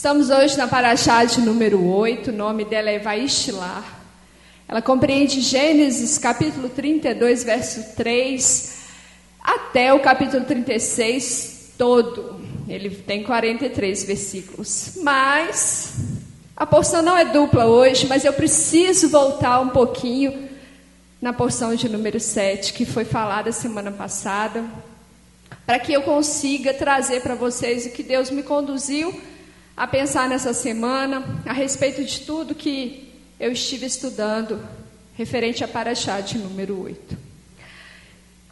Estamos hoje na Paraxá de número 8, o nome dela é Vaishlar. Ela compreende Gênesis capítulo 32, verso 3, até o capítulo 36 todo. Ele tem 43 versículos. Mas a porção não é dupla hoje, mas eu preciso voltar um pouquinho na porção de número 7, que foi falada semana passada, para que eu consiga trazer para vocês o que Deus me conduziu a pensar nessa semana, a respeito de tudo que eu estive estudando, referente a Paraxá de número 8.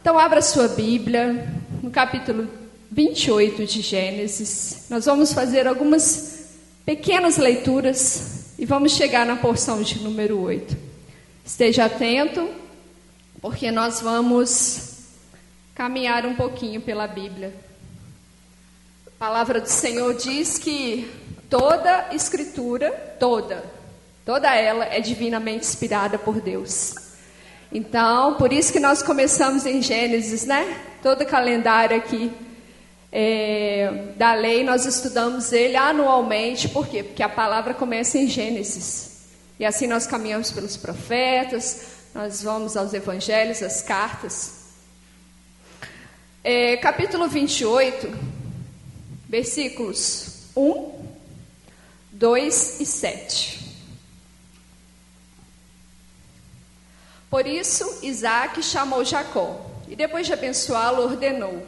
Então, abra sua Bíblia, no capítulo 28 de Gênesis. Nós vamos fazer algumas pequenas leituras e vamos chegar na porção de número 8. Esteja atento, porque nós vamos caminhar um pouquinho pela Bíblia. A palavra do Senhor diz que toda escritura, toda ela é divinamente inspirada por Deus. Então, por isso que nós começamos em Gênesis, né? Todo o calendário aqui da lei, nós estudamos ele anualmente. Por quê? Porque a palavra começa em Gênesis. E assim nós caminhamos pelos profetas, nós vamos aos evangelhos, às cartas. Capítulo 28... versículos 1, 2 e 7. Por isso, Isaac chamou Jacó, e depois de abençoá-lo, ordenou: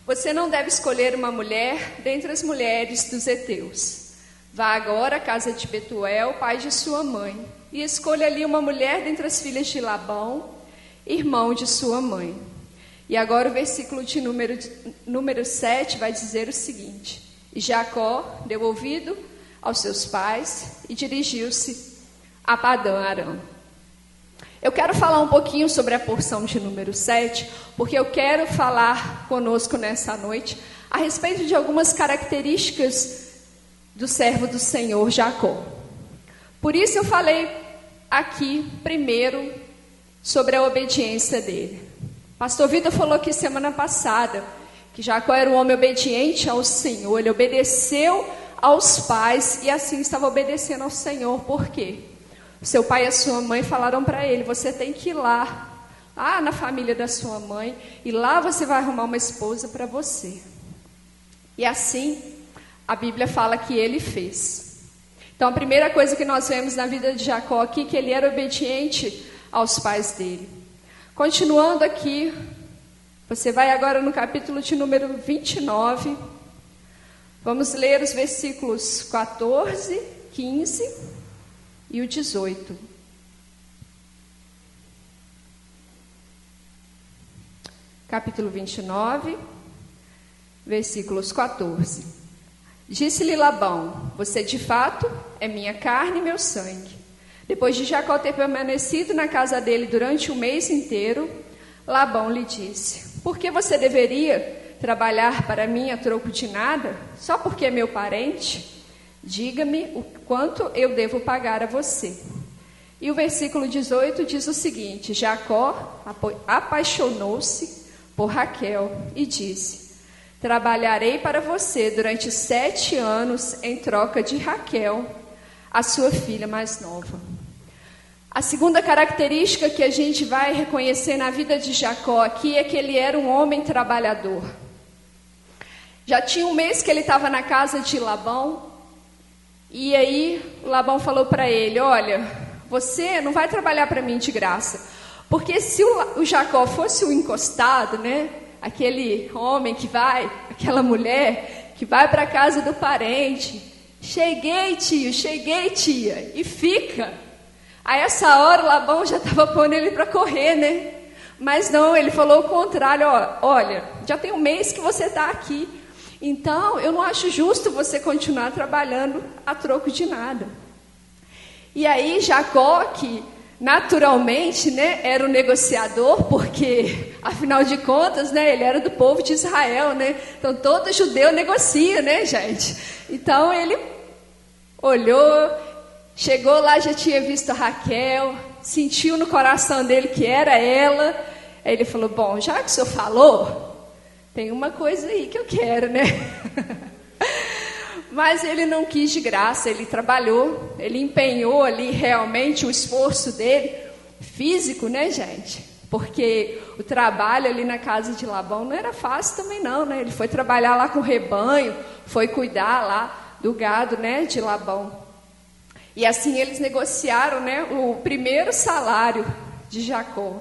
você não deve escolher uma mulher dentre as mulheres dos heteus. Vá agora à casa de Betuel, pai de sua mãe, e escolha ali uma mulher dentre as filhas de Labão, irmão de sua mãe. E agora o versículo de número 7 vai dizer o seguinte: e Jacó deu ouvido aos seus pais e dirigiu-se a Padã Arã. Eu quero falar um pouquinho sobre a porção de número 7, porque eu quero falar conosco nessa noite a respeito de algumas características do servo do Senhor Jacó. Por isso eu falei aqui primeiro sobre a obediência dele. Pastor Vitor falou aqui semana passada que Jacó era um homem obediente ao Senhor. Ele obedeceu aos pais e assim estava obedecendo ao Senhor. Por quê? Seu pai e a sua mãe falaram para ele: você tem que ir lá na família da sua mãe, e lá você vai arrumar uma esposa para você. E assim a Bíblia fala que ele fez. Então a primeira coisa que nós vemos na vida de Jacó aqui, que ele era obediente aos pais dele. Continuando aqui, você vai agora no capítulo de número 29, vamos ler os versículos 14, 15 e o 18. Capítulo 29, versículos 14. Disse-lhe Labão: você de fato é minha carne e meu sangue. Depois de Jacó ter permanecido na casa dele durante um mês inteiro, Labão lhe disse: por que você deveria trabalhar para mim a troco de nada, só porque é meu parente? Diga-me o quanto eu devo pagar a você. E o versículo 18 diz o seguinte: Jacó apaixonou-se por Raquel e disse: trabalharei para você durante 7 anos em troca de Raquel, a sua filha mais nova. A segunda característica que a gente vai reconhecer na vida de Jacó aqui é que ele era um homem trabalhador. Já tinha um mês que ele estava na casa de Labão, e aí Labão falou para ele: olha, você não vai trabalhar para mim de graça, porque se o Jacó fosse o encostado, né, aquele homem que vai, aquela mulher que vai para a casa do parente: cheguei tio, cheguei tia, e fica. A essa hora o Labão já estava pondo ele para correr, né? Mas não, ele falou o contrário: olha, já tem um mês que você está aqui, então eu não acho justo você continuar trabalhando a troco de nada. E aí Jacó, que naturalmente, né, era o negociador, porque afinal de contas, né, ele era do povo de Israel, né? Então todo judeu negocia, né, gente? Então ele olhou, chegou lá, já tinha visto a Raquel, sentiu no coração dele que era ela. Aí ele falou: bom, já que o senhor falou, tem uma coisa aí que eu quero, né? Mas ele não quis de graça, ele trabalhou, ele empenhou ali realmente o esforço dele, físico, né, gente? Porque o trabalho ali na casa de Labão não era fácil também não, né? Ele foi trabalhar lá com o rebanho, foi cuidar lá do gado, né, de Labão. E assim eles negociaram, né, o primeiro salário de Jacó.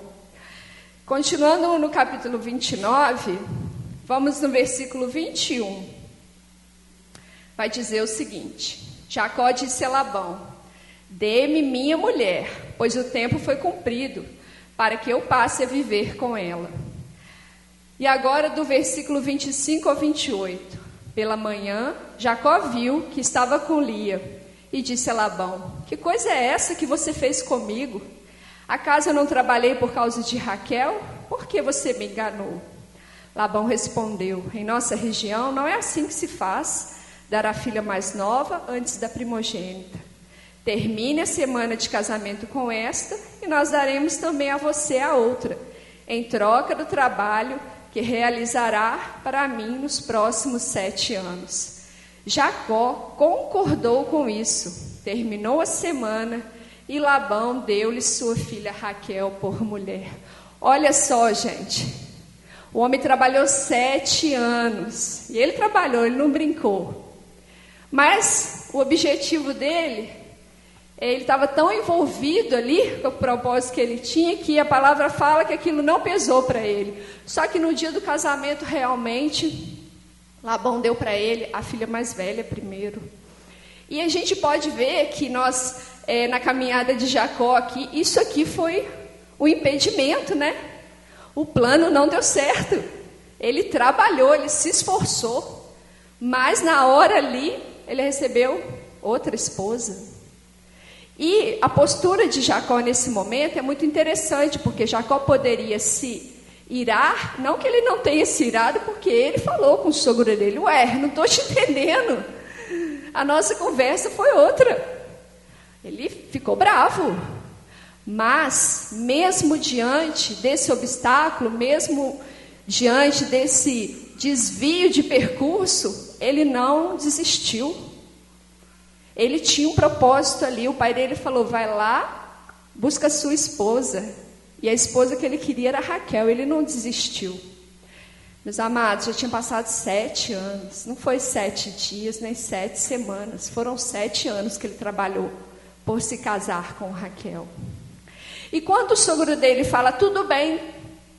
Continuando no capítulo 29, vamos no versículo 21. Vai dizer o seguinte: Jacó disse a Labão: dê-me minha mulher, pois o tempo foi cumprido, para que eu passe a viver com ela. E agora do versículo 25 ao 28. Pela manhã, Jacó viu que estava com Lia, e disse a Labão: que coisa é essa que você fez comigo? Acaso eu não trabalhei por causa de Raquel? Por que você me enganou? Labão respondeu: em nossa região não é assim que se faz, dar a filha mais nova antes da primogênita. Termine a semana de casamento com esta, e nós daremos também a você a outra, em troca do trabalho que realizará para mim nos próximos 7 anos. Jacó concordou com isso. Terminou a semana e Labão deu-lhe sua filha Raquel por mulher. Olha só, gente. O homem trabalhou 7 anos. E ele trabalhou, ele não brincou. Mas o objetivo dele, ele estava tão envolvido ali com o propósito que ele tinha, que a palavra fala que aquilo não pesou para ele. Só que no dia do casamento, realmente, Labão deu para ele a filha mais velha primeiro. E a gente pode ver que nós, na caminhada de Jacó aqui, isso aqui foi um impedimento, né? O plano não deu certo. Ele trabalhou, ele se esforçou, mas na hora ali, ele recebeu outra esposa. E a postura de Jacó nesse momento é muito interessante, porque Jacó poderia se irar, não que ele não tenha se irado, porque ele falou com o sogro dele: ué, não estou te entendendo, a nossa conversa foi outra. Ele ficou bravo, mas mesmo diante desse obstáculo, mesmo diante desse desvio de percurso, ele não desistiu. Ele tinha um propósito ali. O pai dele falou: vai lá, busca a sua esposa. E a esposa que ele queria era Raquel. Ele não desistiu. Meus amados, já tinham passado 7 anos. Não foi 7 dias, nem 7 semanas. Foram 7 anos que ele trabalhou por se casar com Raquel. E quando o sogro dele fala: tudo bem,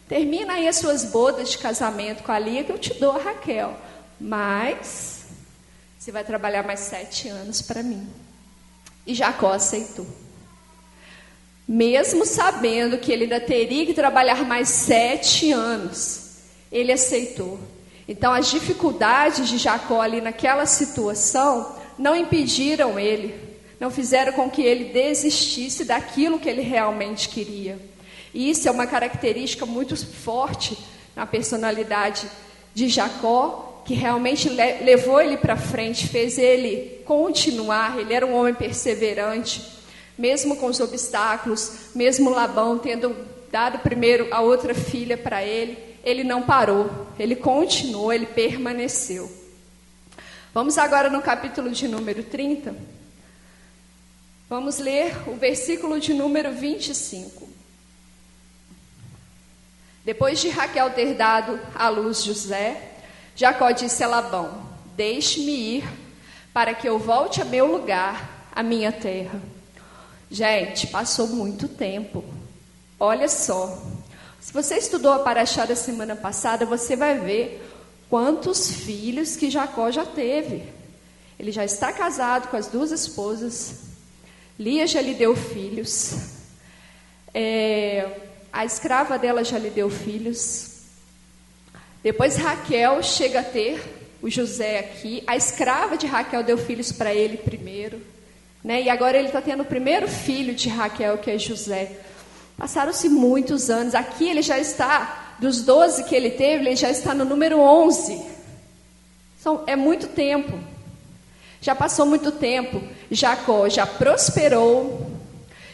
termina aí as suas bodas de casamento com a Lia, que eu te dou a Raquel, mas você vai trabalhar mais 7 anos para mim. E Jacó aceitou. Mesmo sabendo que ele ainda teria que trabalhar mais 7 anos, ele aceitou. Então as dificuldades de Jacó ali naquela situação não impediram ele, não fizeram com que ele desistisse daquilo que ele realmente queria. E isso é uma característica muito forte na personalidade de Jacó, que realmente levou ele para frente, fez ele continuar. Ele era um homem perseverante. Mesmo com os obstáculos, mesmo Labão tendo dado primeiro a outra filha para ele, ele não parou, ele continuou, ele permaneceu. Vamos agora no capítulo de número 30. Vamos ler o versículo de número 25. Depois de Raquel ter dado à luz José, Jacó disse a Labão: deixe-me ir, para que eu volte a meu lugar, a minha terra. Gente, passou muito tempo. Olha só. Se você estudou a Paraxá da semana passada, você vai ver quantos filhos que Jacó já teve. Ele já está casado com as 2 esposas. Lia já lhe deu filhos. A escrava dela já lhe deu filhos. Depois Raquel chega a ter o José aqui. A escrava de Raquel deu filhos para ele primeiro. E agora ele está tendo o primeiro filho de Raquel, que é José. Passaram-se muitos anos. Aqui ele já está, dos 12 que ele teve, ele já está no número 11. É muito tempo. Já passou muito tempo. Jacó já prosperou.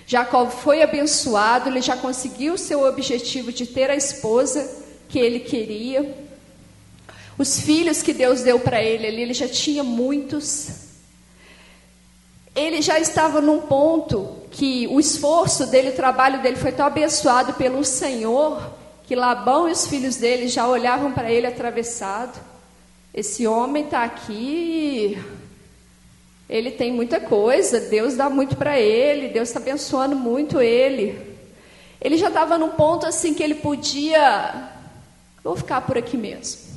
Jacó foi abençoado. Ele já conseguiu o seu objetivo de ter a esposa que ele queria. Os filhos que Deus deu para ele ali, ele já tinha muitos. Ele já estava num ponto que o esforço dele, o trabalho dele foi tão abençoado pelo Senhor, que Labão e os filhos dele já olhavam para ele atravessado. Esse homem está aqui, ele tem muita coisa, Deus dá muito para ele, Deus está abençoando muito ele. Ele já estava num ponto assim que ele podia, vou ficar por aqui mesmo.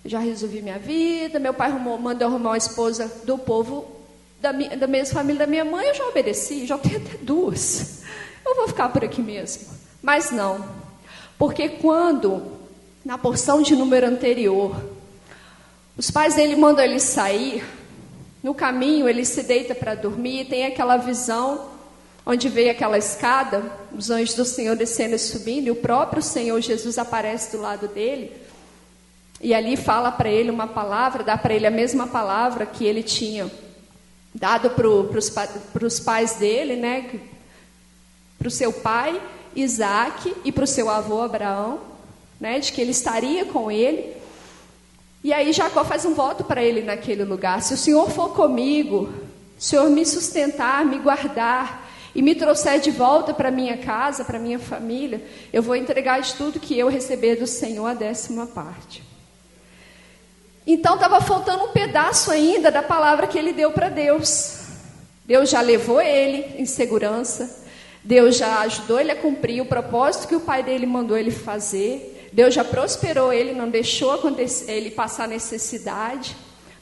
Já resolvi minha vida, meu pai mandou arrumar uma esposa do povo da mesma família da minha mãe, eu já obedeci, já tenho até 2. Eu vou ficar por aqui mesmo. Mas não, porque quando, na porção de número anterior, os pais dele mandam ele sair, no caminho ele se deita para dormir e tem aquela visão onde veio aquela escada, os anjos do Senhor descendo e subindo, e o próprio Senhor Jesus aparece do lado dele, e ali fala para ele uma palavra, dá para ele a mesma palavra que ele tinha dado para os pais dele, né? Para o seu pai, Isaac, e para o seu avô, Abraão, né? De que ele estaria com ele. E aí Jacó faz um voto para ele naquele lugar: se o Senhor for comigo, se o Senhor me sustentar, me guardar, e me trouxer de volta para minha casa, para minha família, eu vou entregar de tudo que eu receber do Senhor a 10ª parte. Então estava faltando um pedaço ainda da palavra que ele deu para Deus. Deus já levou ele em segurança, Deus já ajudou ele a cumprir o propósito que o pai dele mandou ele fazer, Deus já prosperou ele, não deixou ele passar necessidade,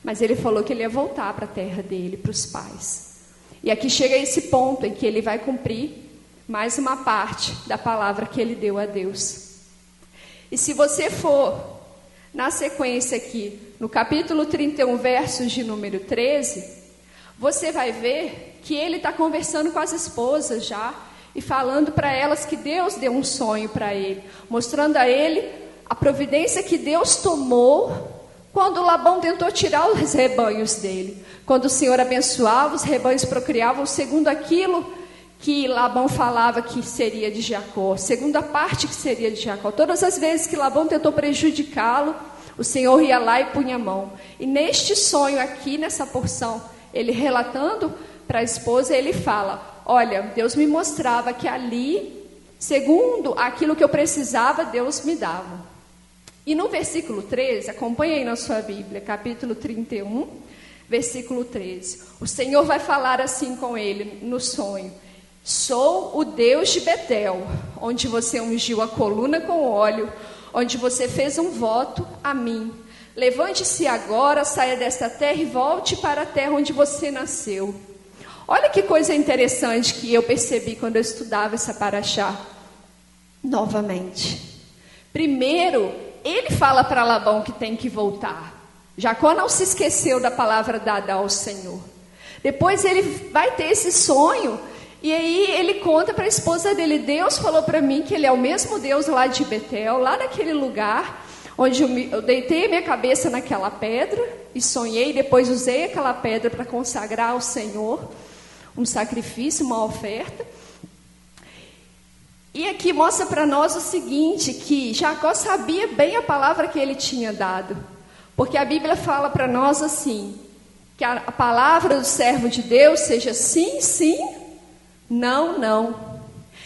mas ele falou que ele ia voltar para a terra dele, para os pais. E aqui chega esse ponto em que ele vai cumprir mais uma parte da palavra que ele deu a Deus. E se você for na sequência aqui, no capítulo 31, versos de número 13, você vai ver que ele está conversando com as esposas já, e falando para elas que Deus deu um sonho para ele, mostrando a ele a providência que Deus tomou quando Labão tentou tirar os rebanhos dele. Quando o Senhor abençoava, os rebanhos procriavam segundo aquilo que Labão falava que seria de Jacó, segundo a parte que seria de Jacó. Todas as vezes que Labão tentou prejudicá-lo, o Senhor ia lá e punha a mão. E neste sonho aqui, nessa porção, ele relatando para a esposa, ele fala: olha, Deus me mostrava que ali, segundo aquilo que eu precisava, Deus me dava. E no versículo 13, acompanha aí na sua Bíblia, capítulo 31, versículo 13. O Senhor vai falar assim com ele no sonho: sou o Deus de Betel, onde você ungiu a coluna com óleo, onde você fez um voto a mim. Levante-se agora, saia desta terra e volte para a terra onde você nasceu. Olha que coisa interessante que eu percebi quando eu estudava essa paraxá novamente. Primeiro, ele fala para Labão que tem que voltar. Jacó não se esqueceu da palavra dada ao Senhor. Depois ele vai ter esse sonho, e aí ele conta para a esposa dele: Deus falou para mim que ele é o mesmo Deus lá de Betel, lá naquele lugar onde eu deitei minha cabeça naquela pedra e sonhei, depois usei aquela pedra para consagrar ao Senhor um sacrifício, uma oferta. E aqui mostra para nós o seguinte, que Jacó sabia bem a palavra que ele tinha dado, porque a Bíblia fala para nós assim, que a palavra do servo de Deus seja sim, sim, não, não.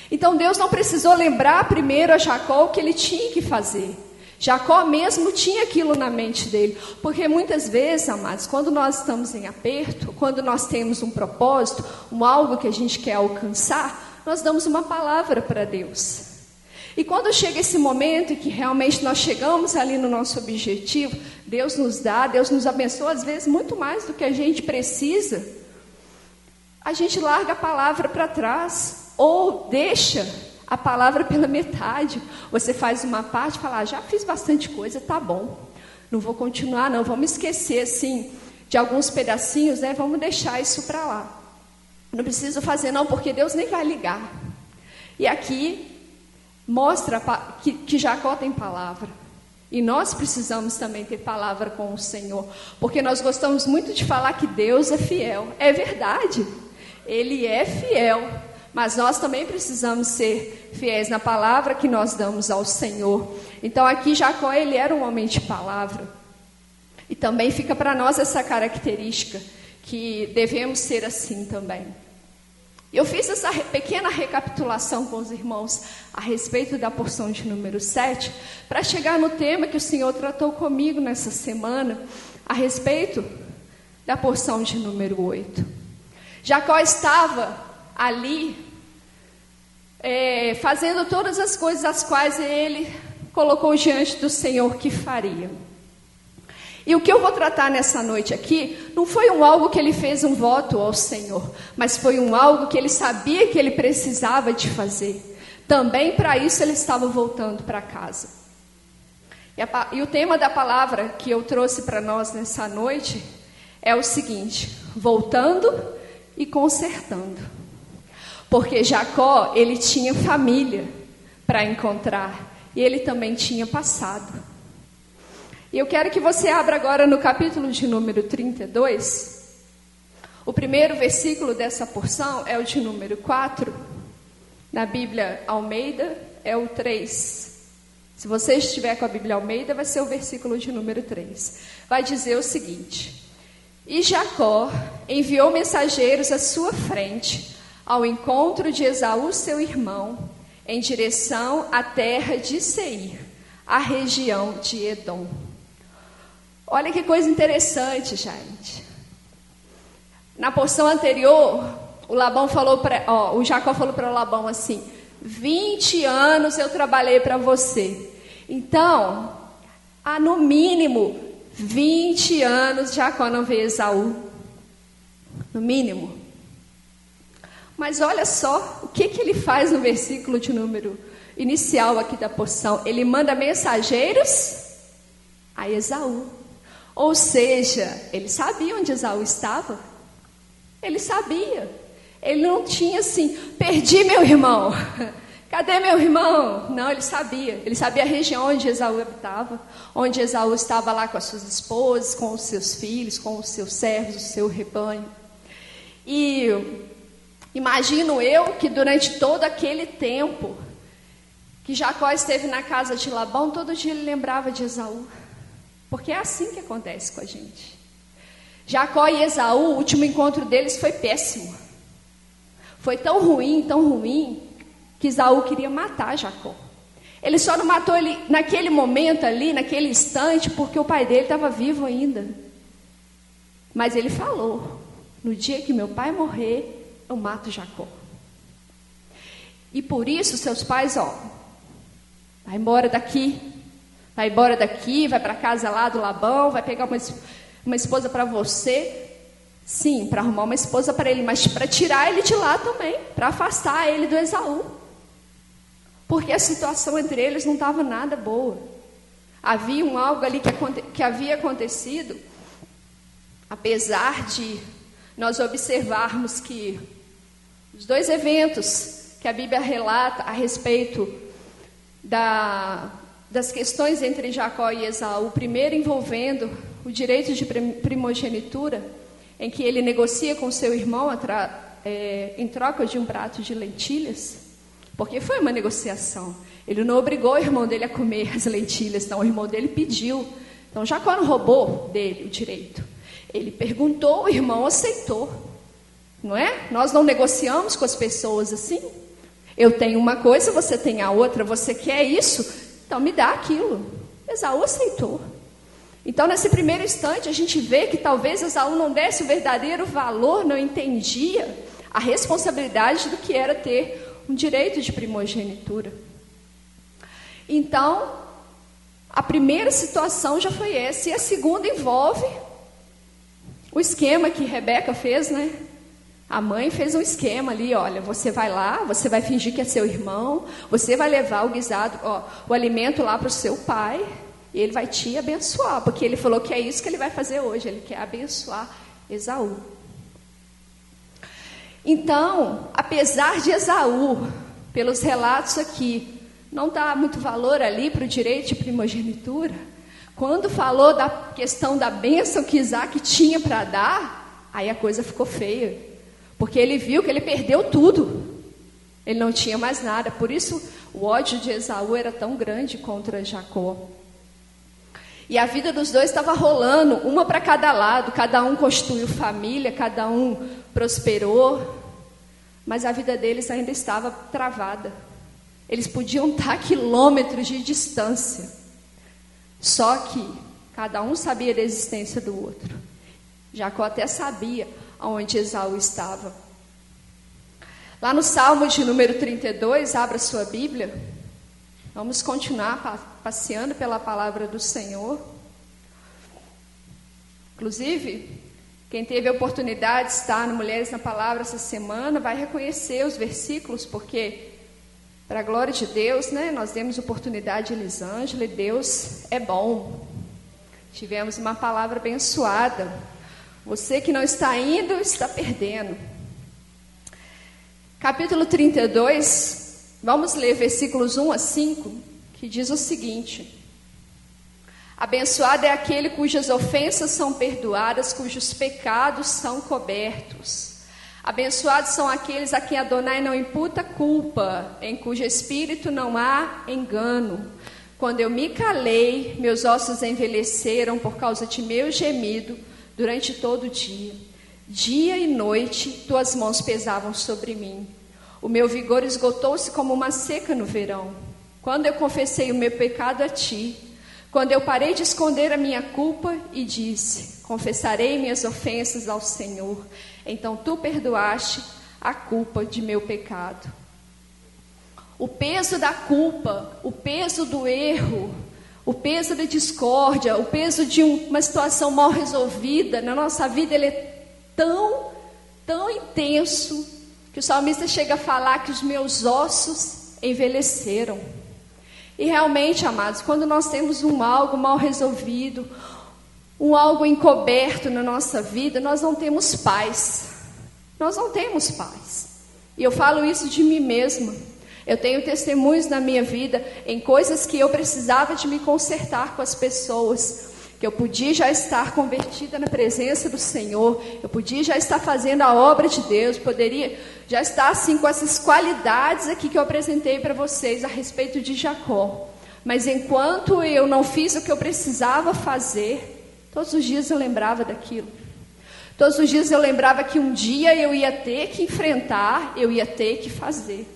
Então Deus não precisou lembrar primeiro a Jacó o que ele tinha que fazer. Jacó mesmo tinha aquilo na mente dele, porque muitas vezes, amados, quando nós estamos em aperto, quando nós temos um propósito, algo que a gente quer alcançar, nós damos uma palavra para Deus. E quando chega esse momento em que realmente nós chegamos ali no nosso objetivo, Deus nos dá, Deus nos abençoa, às vezes muito mais do que a gente precisa, a gente larga a palavra para trás, ou deixa a palavra pela metade. Você faz uma parte e fala: já fiz bastante coisa, tá bom, não vou continuar não, vamos esquecer assim de alguns pedacinhos, né? Vamos deixar isso para lá, não preciso fazer não, porque Deus nem vai ligar. E aqui mostra que Jacó tem palavra, e nós precisamos também ter palavra com o Senhor, porque nós gostamos muito de falar que Deus é fiel. É verdade, Ele é fiel, mas nós também precisamos ser fiéis na palavra que nós damos ao Senhor. Então aqui Jacó, ele era um homem de palavra. E também fica para nós essa característica, que devemos ser assim também. Eu fiz essa pequena recapitulação com os irmãos a respeito da porção de número 7, para chegar no tema que o Senhor tratou comigo nessa semana, a respeito da porção de número 8. Jacó estava ali, fazendo todas as coisas as quais ele colocou diante do Senhor que faria. E o que eu vou tratar nessa noite aqui, não foi algo que ele fez um voto ao Senhor, mas foi algo que ele sabia que ele precisava de fazer. Também para isso ele estava voltando para casa. E o tema da palavra que eu trouxe para nós nessa noite é o seguinte: voltando e consertando. Porque Jacó, ele tinha família para encontrar, e ele também tinha passado. E eu quero que você abra agora no capítulo de número 32. O primeiro versículo dessa porção é o de número 4. Na Bíblia Almeida é o 3. Se você estiver com a Bíblia Almeida, vai ser o versículo de número 3. Vai dizer o seguinte: E Jacó enviou mensageiros à sua frente, ao encontro de Esaú, seu irmão, em direção à terra de Seir, a região de Edom. Olha que coisa interessante, gente. Na porção anterior, o Jacó falou para o Labão assim: 20 anos eu trabalhei para você. Então, há no mínimo 20 anos Jacó não vê Esaú. No mínimo. Mas olha só o que ele faz no versículo de número inicial aqui da porção. Ele manda mensageiros a Esaú. Ou seja, ele sabia onde Esaú estava. Ele sabia. Ele não tinha assim: perdi meu irmão. Cadê meu irmão? Não, ele sabia. Ele sabia a região onde Esaú habitava, onde Esaú estava lá com as suas esposas, com os seus filhos, com os seus servos, o seu rebanho. E imagino eu que durante todo aquele tempo que Jacó esteve na casa de Labão, todo dia ele lembrava de Esaú. Porque é assim que acontece com a gente. Jacó e Esaú, o último encontro deles foi péssimo. Foi tão ruim, que Esaú queria matar Jacó. Ele só não matou ele naquele momento ali, naquele instante, porque o pai dele estava vivo ainda. Mas ele falou: no dia que meu pai morrer, eu mato Jacó. E por isso seus pais, vai embora daqui. Vai embora daqui, vai para casa lá do Labão, vai pegar uma esposa para você. Sim, para arrumar uma esposa para ele, mas para tirar ele de lá também, para afastar ele do Esaú. Porque a situação entre eles não estava nada boa. Havia algo ali que havia acontecido, apesar de nós observarmos que os dois eventos que a Bíblia relata a respeito das questões entre Jacó e Esaú, o primeiro envolvendo o direito de primogenitura, em que ele negocia com seu irmão em troca de um prato de lentilhas, porque foi uma negociação. Ele não obrigou o irmão dele a comer as lentilhas, não, o irmão dele pediu. Então Jacó não roubou dele o direito. Ele perguntou, o irmão aceitou. Não é? Nós não negociamos com as pessoas assim. Eu tenho uma coisa, você tem a outra, você quer isso? Então me dá aquilo. Esaú aceitou. Então nesse primeiro instante a gente vê que talvez Esaú não desse o verdadeiro valor, não entendia a responsabilidade do que era ter um direito de primogenitura. Então a primeira situação já foi essa, e a segunda envolve o esquema que Rebeca fez, né? A mãe fez um esquema ali: olha, você vai lá, você vai fingir que é seu irmão, você vai levar o guisado, o alimento lá para o seu pai, e ele vai te abençoar, porque ele falou que é isso que ele vai fazer hoje, ele quer abençoar Esaú. Então, apesar de Esaú, pelos relatos aqui, não dar muito valor ali para o direito de primogenitura, quando falou da questão da bênção que Isaac tinha para dar, aí a coisa ficou feia. Porque ele viu que ele perdeu tudo. Ele não tinha mais nada, por isso o ódio de Esaú era tão grande contra Jacó. E a vida dos dois estava rolando, uma para cada lado, cada um construiu família, cada um prosperou, mas a vida deles ainda estava travada. Eles podiam estar a quilômetros de distância, só que cada um sabia da existência do outro. Jacó até sabia aonde Esaú estava. Lá no Salmo de número 32, abra sua Bíblia. Vamos continuar passeando pela palavra do Senhor. Inclusive, quem teve a oportunidade de estar no Mulheres na Palavra essa semana vai reconhecer os versículos, porque, para a glória de Deus, né, nós demos oportunidade de Elisângela e Deus é bom. Tivemos uma palavra abençoada. Você que não está indo, está perdendo. Capítulo 32, vamos ler versículos 1 a 5, que diz o seguinte: abençoado é aquele cujas ofensas são perdoadas, cujos pecados são cobertos. Abençoados são aqueles a quem Adonai não imputa culpa, em cujo espírito não há engano. Quando eu me calei, meus ossos envelheceram por causa de meu gemido durante todo o dia. Dia e noite, tuas mãos pesavam sobre mim. O meu vigor esgotou-se como uma seca no verão. Quando eu confessei o meu pecado a ti, quando eu parei de esconder a minha culpa e disse, confessarei minhas ofensas ao Senhor, então tu perdoaste a culpa de meu pecado. O peso da culpa, o peso do erro, o peso da discórdia, o peso de uma situação mal resolvida na nossa vida, ele é tão intenso, que o salmista chega a falar que os meus ossos envelheceram. E realmente, amados, quando nós temos algo mal resolvido, algo encoberto na nossa vida, nós não temos paz. Nós não temos paz. E eu falo isso de mim mesma. Eu tenho testemunhos na minha vida em coisas que eu precisava de me consertar com as pessoas, que eu podia já estar convertida na presença do Senhor, eu podia já estar fazendo a obra de Deus, poderia já estar assim com essas qualidades aqui que eu apresentei para vocês a respeito de Jacó. Mas enquanto eu não fiz o que eu precisava fazer, todos os dias eu lembrava daquilo. Todos os dias eu lembrava que um dia eu ia ter que enfrentar, eu ia ter que fazer.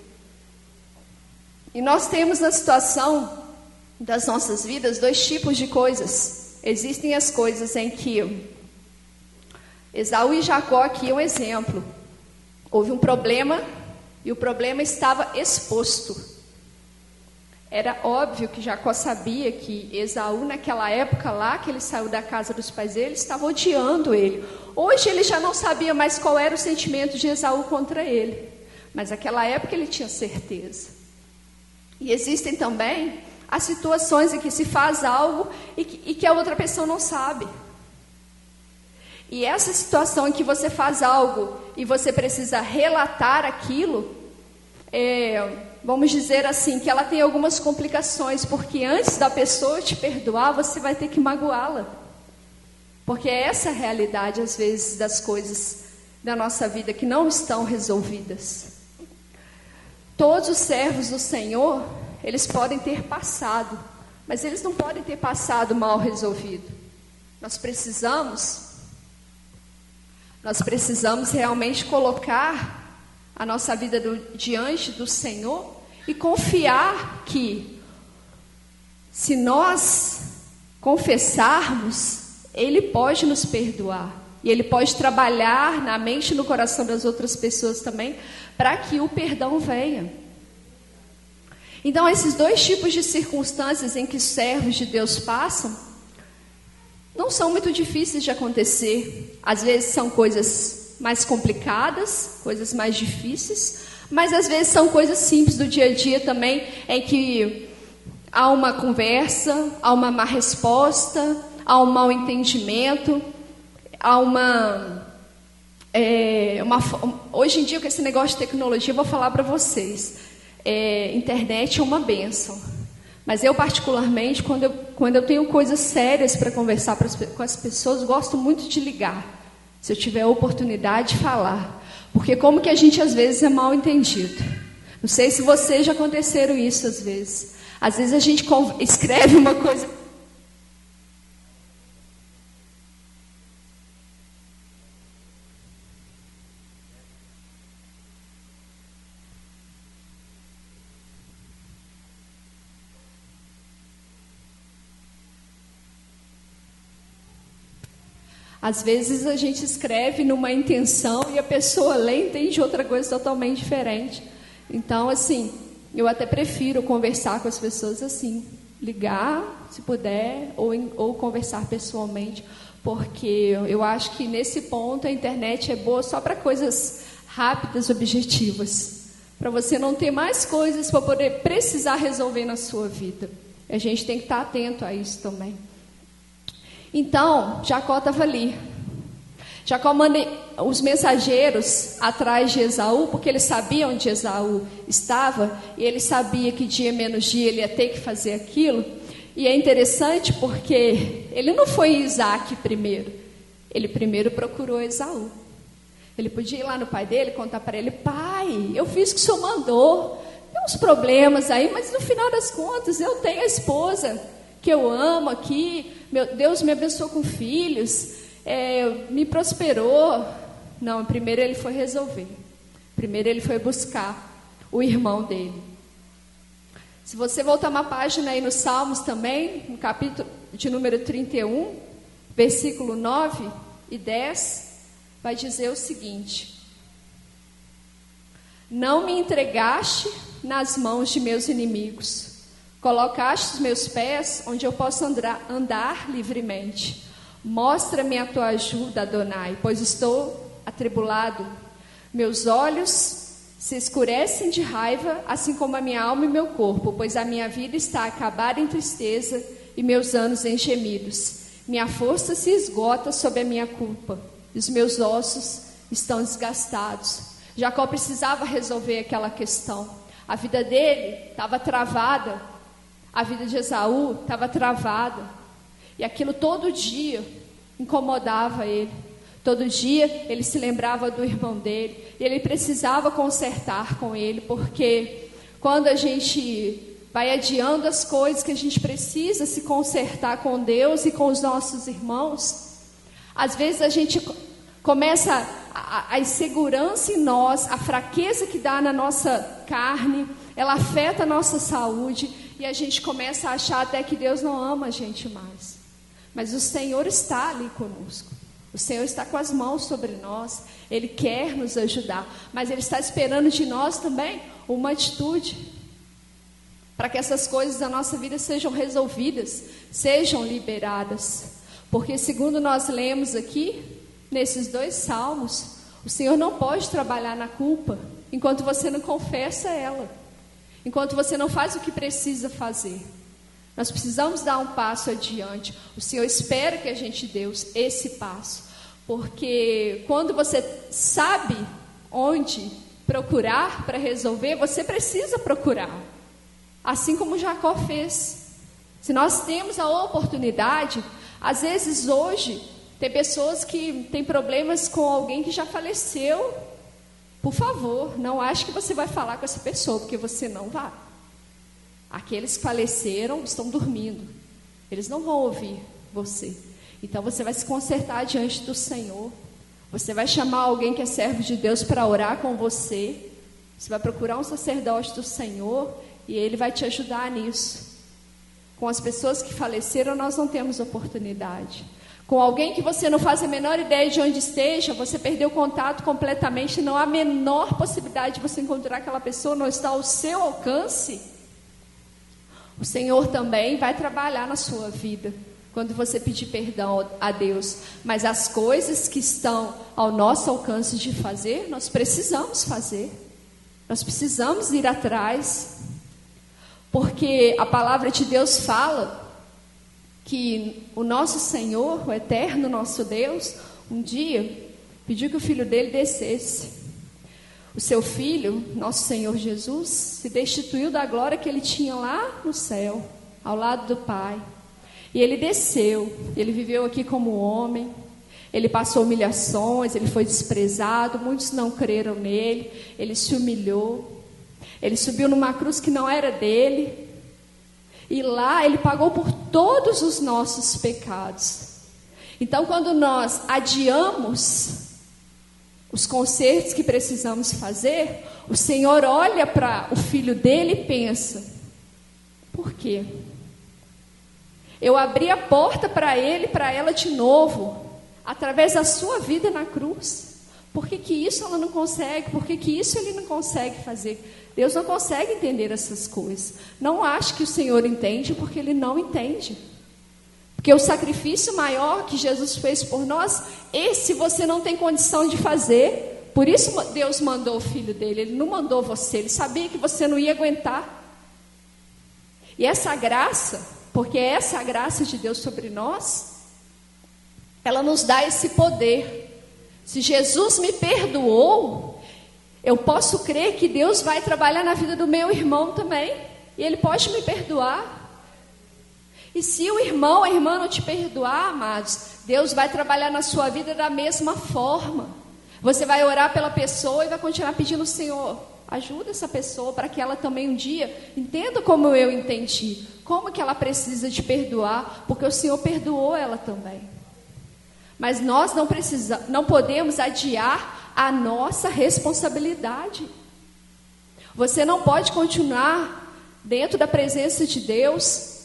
E nós temos na situação das nossas vidas dois tipos de coisas. Existem as coisas em que Esaú e Jacó aqui é um exemplo. Houve um problema e o problema estava exposto. Era óbvio que Jacó sabia que Esaú, naquela época lá, que ele saiu da casa dos pais dele, estava odiando ele. Hoje ele já não sabia mais qual era o sentimento de Esaú contra ele. Mas naquela época ele tinha certeza. E existem também as situações em que se faz algo e que a outra pessoa não sabe. E essa situação em que você faz algo e você precisa relatar aquilo, vamos dizer assim, que ela tem algumas complicações, porque antes da pessoa te perdoar, você vai ter que magoá-la. Porque é essa a realidade, às vezes, das coisas da nossa vida que não estão resolvidas. Todos os servos do Senhor, eles podem ter passado, mas eles não podem ter passado mal resolvido. Nós precisamos realmente colocar a nossa vida diante do Senhor e confiar que, se nós confessarmos, Ele pode nos perdoar. E Ele pode trabalhar na mente e no coração das outras pessoas também, para que o perdão venha. Então, esses dois tipos de circunstâncias em que os servos de Deus passam, não são muito difíceis de acontecer. Às vezes são coisas mais complicadas, coisas mais difíceis, mas às vezes são coisas simples do dia a dia também, em que há uma conversa, há uma má resposta, há um mau entendimento, há hoje em dia, com esse negócio de tecnologia, eu vou falar para vocês, internet é uma bênção, mas eu particularmente, quando eu tenho coisas sérias para conversar com as pessoas, gosto muito de ligar, se eu tiver a oportunidade de falar, porque como que a gente às vezes é mal entendido, Não sei se vocês já aconteceram isso às vezes. Às vezes a gente escreve uma coisa. Às vezes a gente escreve numa intenção e a pessoa lê e entende outra coisa totalmente diferente. Então, assim, eu até prefiro conversar com as pessoas assim, ligar, se puder, ou conversar pessoalmente, porque eu acho que nesse ponto a internet é boa só para coisas rápidas, objetivas, para você não ter mais coisas para poder precisar resolver na sua vida. A gente tem que estar atento a isso também. Então, Jacó estava ali. Jacó manda os mensageiros atrás de Esaú, porque ele sabia onde Esaú estava, e ele sabia que dia menos dia ele ia ter que fazer aquilo. E é interessante porque ele não foi Isaac primeiro, ele primeiro procurou Esaú. Ele podia ir lá no pai dele e contar para ele: pai, eu fiz o que o senhor mandou, tem uns problemas aí, mas no final das contas eu tenho a esposa que eu amo aqui, Deus me abençoou com filhos, me prosperou. Não, primeiro ele foi resolver. Primeiro ele foi buscar o irmão dele. Se você voltar uma página aí nos Salmos também, no capítulo de número 31, versículo 9 e 10, vai dizer o seguinte: não me entregaste nas mãos de meus inimigos, colocaste os meus pés onde eu posso andar livremente. Mostra-me a tua ajuda, Adonai, pois estou atribulado. Meus olhos se escurecem de raiva, assim como a minha alma e meu corpo, pois a minha vida está acabada em tristeza e meus anos em gemidos. Minha força se esgota sob a minha culpa, e os meus ossos estão desgastados. Jacó precisava resolver aquela questão. A vida dele estava travada. A vida de Esaú estava travada. E aquilo todo dia incomodava ele. Todo dia ele se lembrava do irmão dele. E ele precisava consertar com ele. Porque quando a gente vai adiando as coisas que a gente precisa se consertar com Deus e com os nossos irmãos, às vezes a gente começa a insegurança em nós, a fraqueza que dá na nossa carne, ela afeta a nossa saúde. E a gente começa a achar até que Deus não ama a gente mais. Mas o Senhor está ali conosco. O Senhor está com as mãos sobre nós. Ele quer nos ajudar. Mas Ele está esperando de nós também uma atitude, para que essas coisas da nossa vida sejam resolvidas, sejam liberadas. Porque segundo nós lemos aqui, nesses 2 salmos, o Senhor não pode trabalhar na culpa enquanto você não confessa ela. Enquanto você não faz o que precisa fazer. Nós precisamos dar um passo adiante. O Senhor espera que a gente dê esse passo. Porque quando você sabe onde procurar para resolver, você precisa procurar. Assim como Jacó fez. Se nós temos a oportunidade, às vezes hoje, tem pessoas que têm problemas com alguém que já faleceu. Por favor, não ache que você vai falar com essa pessoa, porque você não vai. Aqueles que faleceram estão dormindo. Eles não vão ouvir você. Então você vai se consertar diante do Senhor. Você vai chamar alguém que é servo de Deus para orar com você. Você vai procurar um sacerdote do Senhor e ele vai te ajudar nisso. Com as pessoas que faleceram, nós não temos oportunidade. Com alguém que você não faz a menor ideia de onde esteja, você perdeu o contato completamente, não há a menor possibilidade de você encontrar aquela pessoa, não está ao seu alcance. O Senhor também vai trabalhar na sua vida, quando você pedir perdão a Deus. Mas as coisas que estão ao nosso alcance de fazer, nós precisamos fazer. Nós precisamos ir atrás. Porque a palavra de Deus fala que o nosso Senhor, o eterno nosso Deus, um dia pediu que o filho dele descesse. O seu filho, nosso Senhor Jesus, se destituiu da glória que ele tinha lá no céu, ao lado do Pai. E ele desceu, ele viveu aqui como homem, ele passou humilhações, ele foi desprezado, muitos não creram nele, ele se humilhou. Ele subiu numa cruz que não era dele. E lá ele pagou por todos os nossos pecados. Então, quando nós adiamos os concertos que precisamos fazer, o Senhor olha para o filho dele e pensa: por quê? Eu abri a porta para ele e para ela de novo, através da sua vida na cruz. Por que que isso ela não consegue? Por que que isso ele não consegue fazer? Deus não consegue entender essas coisas. Não ache que o Senhor entende, porque Ele não entende. Porque o sacrifício maior que Jesus fez por nós, esse você não tem condição de fazer. Por isso Deus mandou o Filho dele. Ele não mandou você. Ele sabia que você não ia aguentar. E essa graça, porque essa é a graça de Deus sobre nós, ela nos dá esse poder. Se Jesus me perdoou, eu posso crer que Deus vai trabalhar na vida do meu irmão também. E Ele pode me perdoar. E se o irmão, a irmã não te perdoar, amados, Deus vai trabalhar na sua vida da mesma forma. Você vai orar pela pessoa e vai continuar pedindo: Senhor, ajuda essa pessoa para que ela também um dia entenda como eu entendi. Como que ela precisa te perdoar, porque o Senhor perdoou ela também. Mas nós não podemos adiar a nossa responsabilidade. Você não pode continuar dentro da presença de Deus,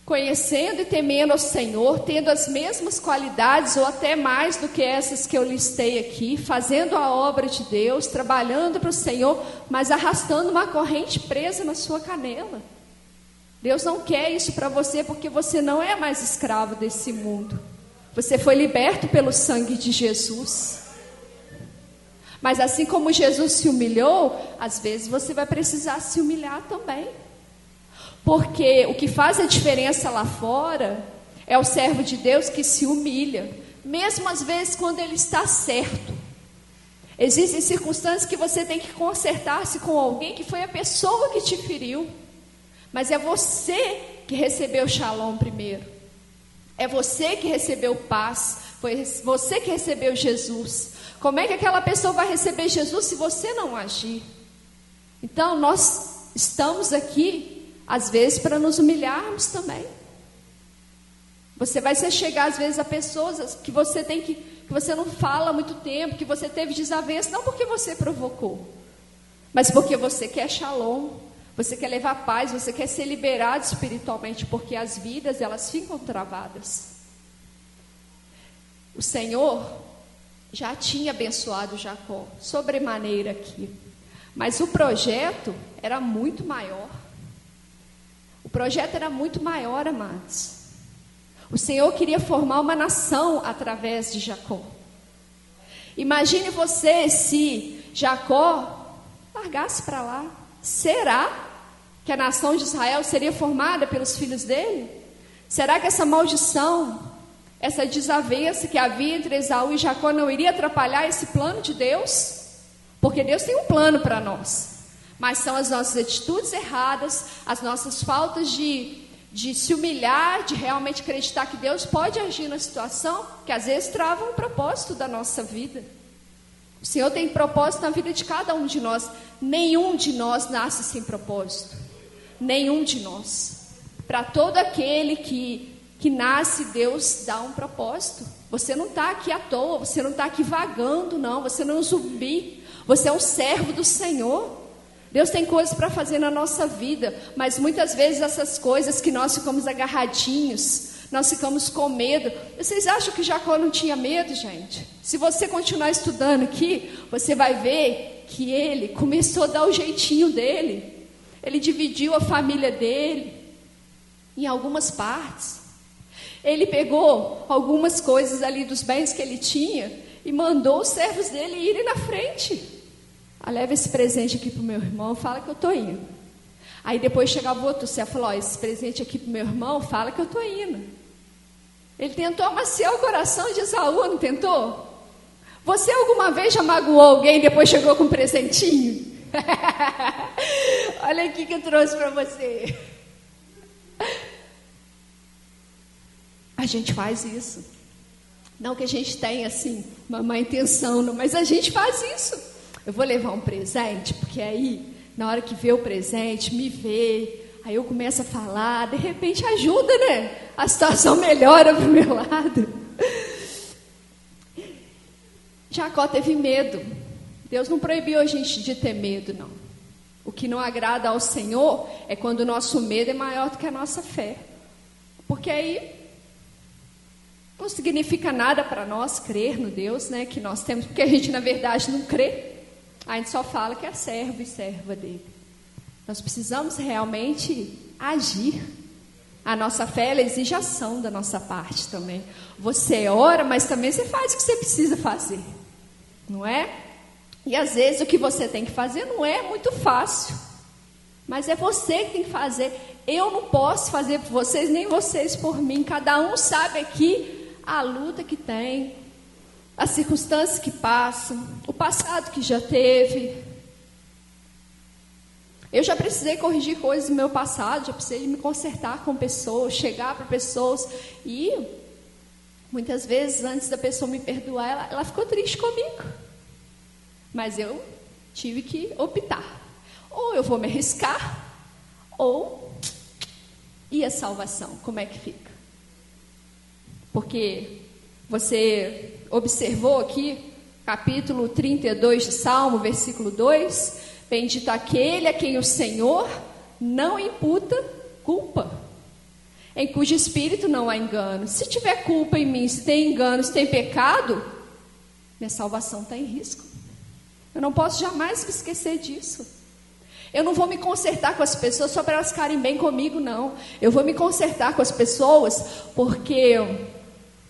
conhecendo e temendo ao Senhor, tendo as mesmas qualidades ou até mais do que essas que eu listei aqui, fazendo a obra de Deus, trabalhando para o Senhor, mas arrastando uma corrente presa na sua canela. Deus não quer isso para você, porque você não é mais escravo desse mundo. Você foi liberto pelo sangue de Jesus. Mas assim como Jesus se humilhou, às vezes você vai precisar se humilhar também. Porque o que faz a diferença lá fora é o servo de Deus que se humilha, mesmo às vezes quando ele está certo. Existem circunstâncias que você tem que consertar-se com alguém que foi a pessoa que te feriu. Mas é você que recebeu Shalom primeiro. É você que recebeu paz. Foi você que recebeu Jesus. Como é que aquela pessoa vai receber Jesus se você não agir? Então nós estamos aqui, às vezes, para nos humilharmos também. Você vai se chegar, às vezes, a pessoas que você tem que você não fala há muito tempo, que você teve desavença, não porque você provocou, mas porque você quer Shalom. Você quer levar paz, você quer ser liberado espiritualmente, porque as vidas, elas ficam travadas. O Senhor já tinha abençoado Jacó, sobremaneira aqui. Mas o projeto era muito maior. O projeto era muito maior, amados. O Senhor queria formar uma nação através de Jacó. Imagine você se Jacó largasse para lá. Será que a nação de Israel seria formada pelos filhos dele? Será que essa maldição, essa desavença que havia entre Esaú e Jacó não iria atrapalhar esse plano de Deus? Porque Deus tem um plano para nós, mas são as nossas atitudes erradas, as nossas faltas de se humilhar, de realmente acreditar que Deus pode agir na situação, que às vezes travam o propósito da nossa vida. O Senhor tem propósito na vida de cada um de nós. Nenhum de nós nasce sem propósito. Nenhum de nós. Para todo aquele que nasce, Deus dá um propósito. Você não está aqui à toa, você não está aqui vagando, não. Você não é um zumbi. Você é um servo do Senhor. Deus tem coisas para fazer na nossa vida, mas muitas vezes essas coisas que nós ficamos agarradinhos, nós ficamos com medo. Vocês acham que Jacó não tinha medo, gente? Se você continuar estudando aqui, você vai ver que ele começou a dar o jeitinho dele. Ele dividiu a família dele em algumas partes. Ele pegou algumas coisas ali dos bens que ele tinha e mandou os servos dele irem na frente. Leva esse presente aqui para o meu irmão, fala que eu estou indo. Aí depois chegava o outro servo e falou: esse presente aqui para o meu irmão, fala que eu estou indo. Ele tentou amaciar o coração de Esaú, não tentou? Você alguma vez já magoou alguém e depois chegou com um presentinho? Olha aqui que eu trouxe para você. A gente faz isso. Não que a gente tenha assim uma má intenção, não, mas a gente faz isso. Eu vou levar um presente, porque aí na hora que vê o presente, me vê, aí eu começo a falar, de repente ajuda, né? A situação melhora pro meu lado. Jacó teve medo. Deus não proibiu a gente de ter medo, não. O que não agrada ao Senhor é quando o nosso medo é maior do que a nossa fé. Porque aí não significa nada para nós crer no Deus, né, que nós temos, porque a gente na verdade não crê. A gente só fala que é servo e serva dele. Nós precisamos realmente agir. A nossa fé, ela exige ação da nossa parte também. Você ora, mas também você faz o que você precisa fazer, não é? E às vezes o que você tem que fazer não é muito fácil, mas é você que tem que fazer. Eu não posso fazer por vocês, nem vocês por mim. Cada um sabe aqui a luta que tem, as circunstâncias que passam, o passado que já teve. Eu já precisei corrigir coisas no meu passado, já precisei me consertar com pessoas, chegar para pessoas, e muitas vezes antes da pessoa me perdoar, ela ficou triste comigo. Mas eu tive que optar. Ou eu vou me arriscar, ou e a salvação, como é que fica? Porque você observou aqui, capítulo 32 de Salmo, versículo 2, bendito aquele a quem o Senhor não imputa culpa, em cujo espírito não há engano. Se tiver culpa em mim, se tem engano, se tem pecado, minha salvação está em risco. Eu não posso jamais me esquecer disso. Eu não vou me consertar com as pessoas só para elas ficarem bem comigo, não. Eu vou me consertar com as pessoas porque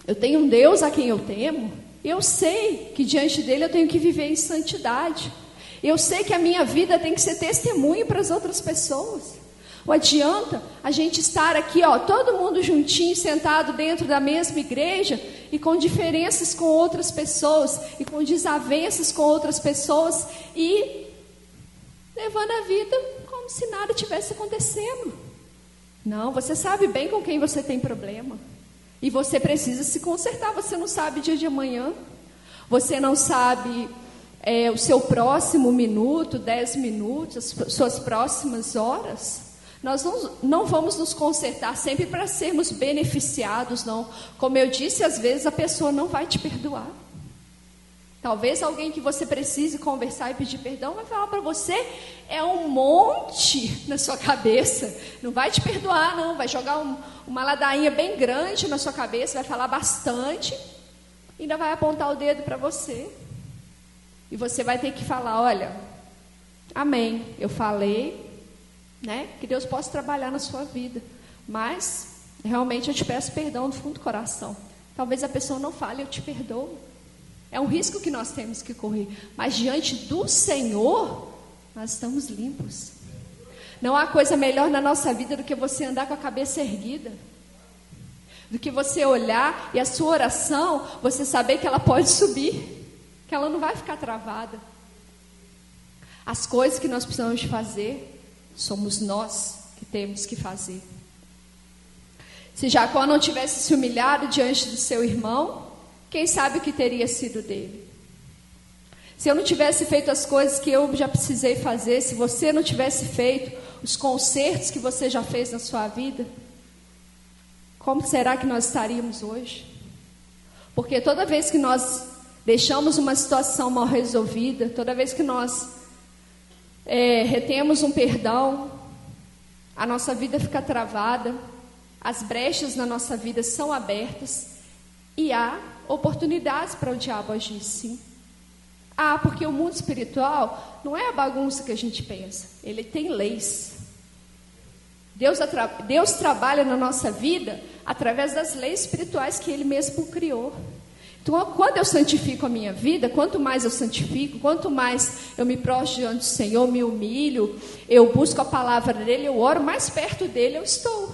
eu tenho um Deus a quem eu temo. E eu sei que diante dele eu tenho que viver em santidade. Eu sei que a minha vida tem que ser testemunho para as outras pessoas. Não adianta a gente estar aqui, ó, todo mundo juntinho, sentado dentro da mesma igreja e com diferenças com outras pessoas e com desavenças com outras pessoas e levando a vida como se nada tivesse acontecendo. Não, você sabe bem com quem você tem problema e você precisa se consertar. Você não sabe dia de amanhã, você não sabe o seu próximo minuto, 10 minutos, as suas próximas horas. Nós não vamos nos consertar sempre para sermos beneficiados, não. Como eu disse, às vezes a pessoa não vai te perdoar. Talvez alguém que você precise conversar e pedir perdão vai falar para você, é um monte na sua cabeça. Não vai te perdoar, não. Vai jogar uma ladainha bem grande na sua cabeça, vai falar bastante, e ainda vai apontar o dedo para você. E você vai ter que falar, olha, amém, eu falei, né? Que Deus possa trabalhar na sua vida, mas realmente eu te peço perdão do fundo do coração. Talvez a pessoa não fale, eu te perdoo. É um risco que nós temos que correr, mas diante do Senhor nós estamos limpos. Não há coisa melhor na nossa vida do que você andar com a cabeça erguida, do que você olhar e a sua oração, você saber que ela pode subir, que ela não vai ficar travada. As coisas que nós precisamos de fazer somos nós que temos que fazer. Se Jacó não tivesse se humilhado diante do seu irmão, quem sabe o que teria sido dele? Se eu não tivesse feito as coisas que eu já precisei fazer, se você não tivesse feito os concertos que você já fez na sua vida, como será que nós estaríamos hoje? Porque toda vez que nós deixamos uma situação mal resolvida, toda vez que nós retemos um perdão, a nossa vida fica travada, as brechas na nossa vida são abertas e há oportunidades para o diabo agir, sim. Porque o mundo espiritual não é a bagunça que a gente pensa, ele tem leis. Deus trabalha na nossa vida através das leis espirituais que ele mesmo criou. Então, quando eu santifico a minha vida, quanto mais eu santifico, quanto mais eu me prostro diante do Senhor, me humilho, eu busco a palavra dele, eu oro, mais perto dele eu estou.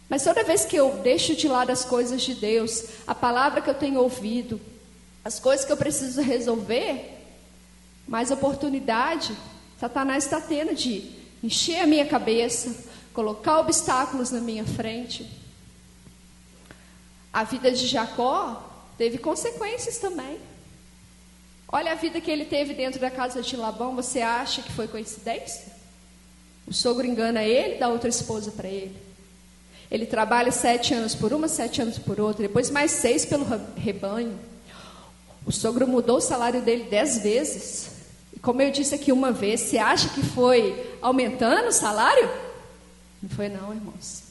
Mas toda vez que eu deixo de lado as coisas de Deus, a palavra que eu tenho ouvido, as coisas que eu preciso resolver, mais oportunidade Satanás está tendo de encher a minha cabeça, colocar obstáculos na minha frente. A vida de Jacó teve consequências também. Olha a vida que ele teve dentro da casa de Labão. Você acha que foi coincidência? O sogro engana ele, dá outra esposa para ele. Ele trabalha 7 anos por uma, 7 anos por outra, depois mais 6 pelo rebanho. O sogro mudou o salário dele 10 vezes. E como eu disse aqui uma vez, você acha que foi aumentando o salário? Não foi não, irmãos.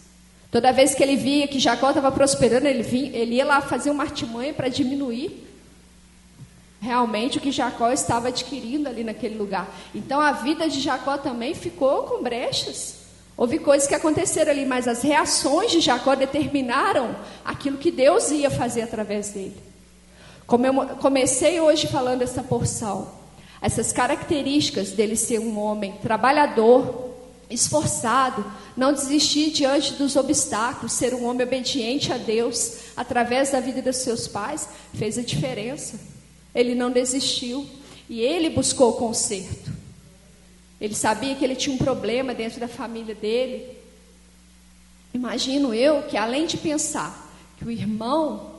Toda vez que ele via que Jacó estava prosperando, ele ia lá fazer uma artimanha para diminuir realmente o que Jacó estava adquirindo ali naquele lugar. Então a vida de Jacó também ficou com brechas. Houve coisas que aconteceram ali, mas as reações de Jacó determinaram aquilo que Deus ia fazer através dele. Como eu comecei hoje falando essa porção, essas características dele ser um homem trabalhador, esforçado, não desistir diante dos obstáculos, ser um homem obediente a Deus através da vida dos seus pais, fez a diferença. Ele não desistiu e ele buscou o conserto. Ele sabia que ele tinha um problema dentro da família dele. Imagino eu que, além de pensar que o irmão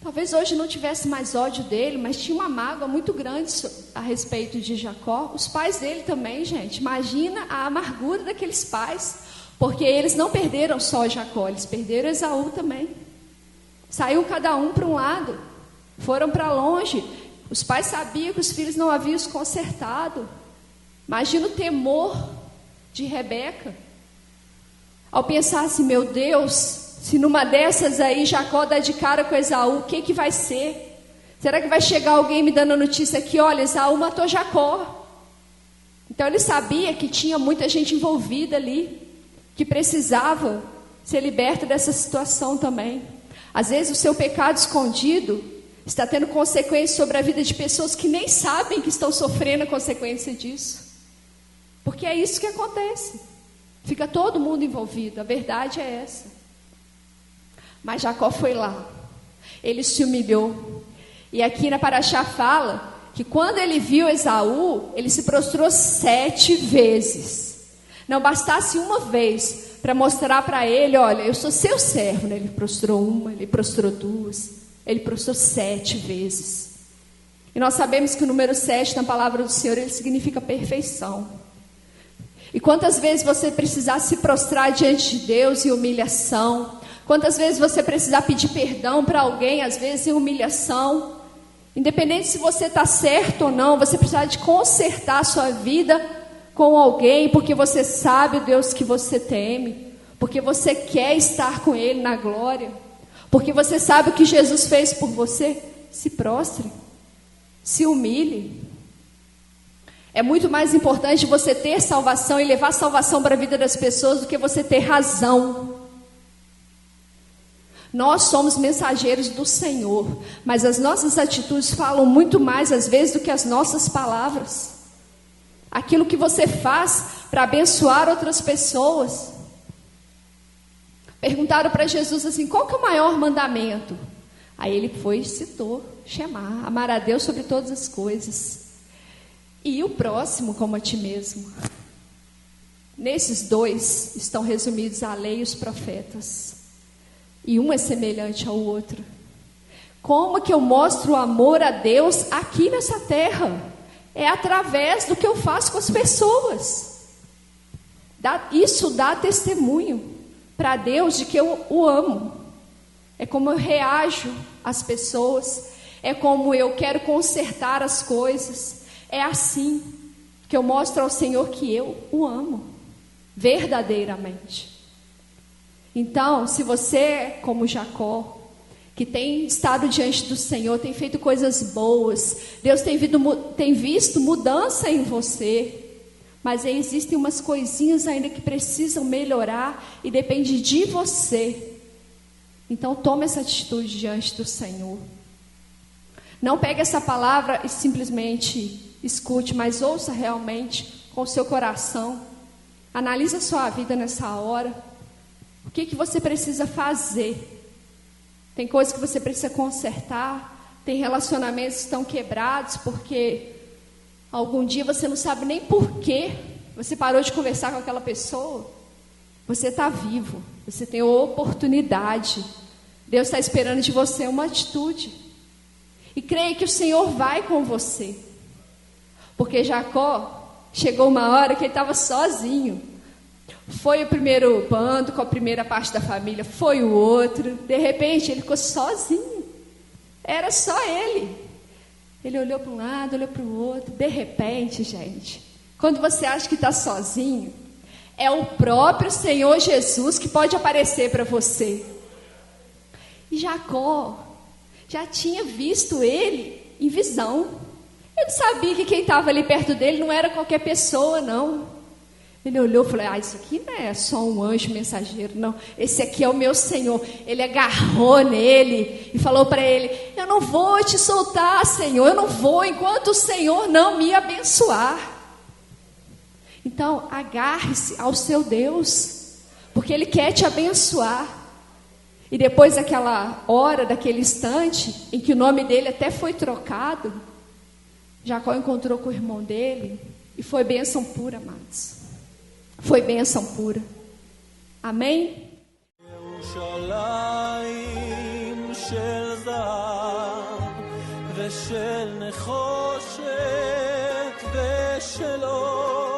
talvez hoje não tivesse mais ódio dele, mas tinha uma mágoa muito grande a respeito de Jacó. Os pais dele também, gente. Imagina a amargura daqueles pais, porque eles não perderam só Jacó, eles perderam Esaú também. Saiu cada um para um lado, foram para longe. Os pais sabiam que os filhos não haviam se consertado. Imagina o temor de Rebeca, ao pensar assim, meu Deus, se numa dessas aí Jacó dá de cara com Esaú, o que vai ser? Será que vai chegar alguém me dando a notícia aqui, olha, Esaú matou Jacó? Então ele sabia que tinha muita gente envolvida ali, que precisava ser liberta dessa situação também. Às vezes o seu pecado escondido está tendo consequências sobre a vida de pessoas que nem sabem que estão sofrendo a consequência disso. Porque é isso que acontece. Fica todo mundo envolvido, a verdade é essa. Mas Jacó foi lá, ele se humilhou. E aqui na Paraxá fala que quando ele viu Esaú, ele se prostrou 7 vezes. Não bastasse uma vez para mostrar para ele, olha, eu sou seu servo, né? Ele prostrou 1, ele prostrou 2, ele prostrou 7 vezes. E nós sabemos que o número 7 na palavra do Senhor, ele significa perfeição. E quantas vezes você precisar se prostrar diante de Deus em humilhação, quantas vezes você precisar pedir perdão para alguém, às vezes em humilhação, independente se você está certo ou não, você precisa de consertar a sua vida com alguém, porque você sabe o Deus que você teme, porque você quer estar com Ele na glória, porque você sabe o que Jesus fez por você. Se prostre, se humilhe. É muito mais importante você ter salvação e levar salvação para a vida das pessoas do que você ter razão. Nós somos mensageiros do Senhor, mas as nossas atitudes falam muito mais às vezes do que as nossas palavras. Aquilo que você faz para abençoar outras pessoas. Perguntaram para Jesus assim, qual que é o maior mandamento? Aí ele foi e citou, Shema, amar a Deus sobre todas as coisas. E o próximo como a ti mesmo. Nesses 2 estão resumidos a lei e os profetas. E um é semelhante ao outro. Como que eu mostro o amor a Deus aqui nessa terra? É através do que eu faço com as pessoas. Isso dá testemunho para Deus de que eu o amo. É como eu reajo às pessoas. É como eu quero consertar as coisas. É assim que eu mostro ao Senhor que eu o amo, verdadeiramente. Então, se você é como Jacó, que tem estado diante do Senhor, tem feito coisas boas, Deus tem visto mudança em você, mas existem umas coisinhas ainda que precisam melhorar e depende de você. Então, tome essa atitude diante do Senhor. Não pegue essa palavra e simplesmente escute, mas ouça realmente com o seu coração. Analise a sua vida nessa hora. O que você precisa fazer? Tem coisas que você precisa consertar. Tem relacionamentos que estão quebrados porque algum dia você não sabe nem por que você parou de conversar com aquela pessoa. Você está vivo. Você tem oportunidade. Deus está esperando de você uma atitude. E creia que o Senhor vai com você. Porque Jacó, chegou uma hora que ele estava sozinho. Foi o primeiro bando com a primeira parte da família, foi o outro. De repente ele ficou sozinho. Era só ele. Ele olhou para um lado, olhou para o outro. De repente, gente, quando você acha que está sozinho, é o próprio Senhor Jesus que pode aparecer para você. E Jacó já tinha visto ele em visão. Ele sabia que quem estava ali perto dele não era qualquer pessoa, não. Ele olhou e falou, isso aqui não é só um anjo mensageiro, não. Esse aqui é o meu Senhor. Ele agarrou nele e falou para ele, eu não vou te soltar, Senhor. Eu não vou enquanto o Senhor não me abençoar. Então, agarre-se ao seu Deus, porque Ele quer te abençoar. E depois daquela hora, daquele instante, em que o nome dele até foi trocado, Jacó encontrou com o irmão dele e foi bênção pura, amados. Foi bênção pura. Amém? ירושלים של זהב ושל נחושת ושל אור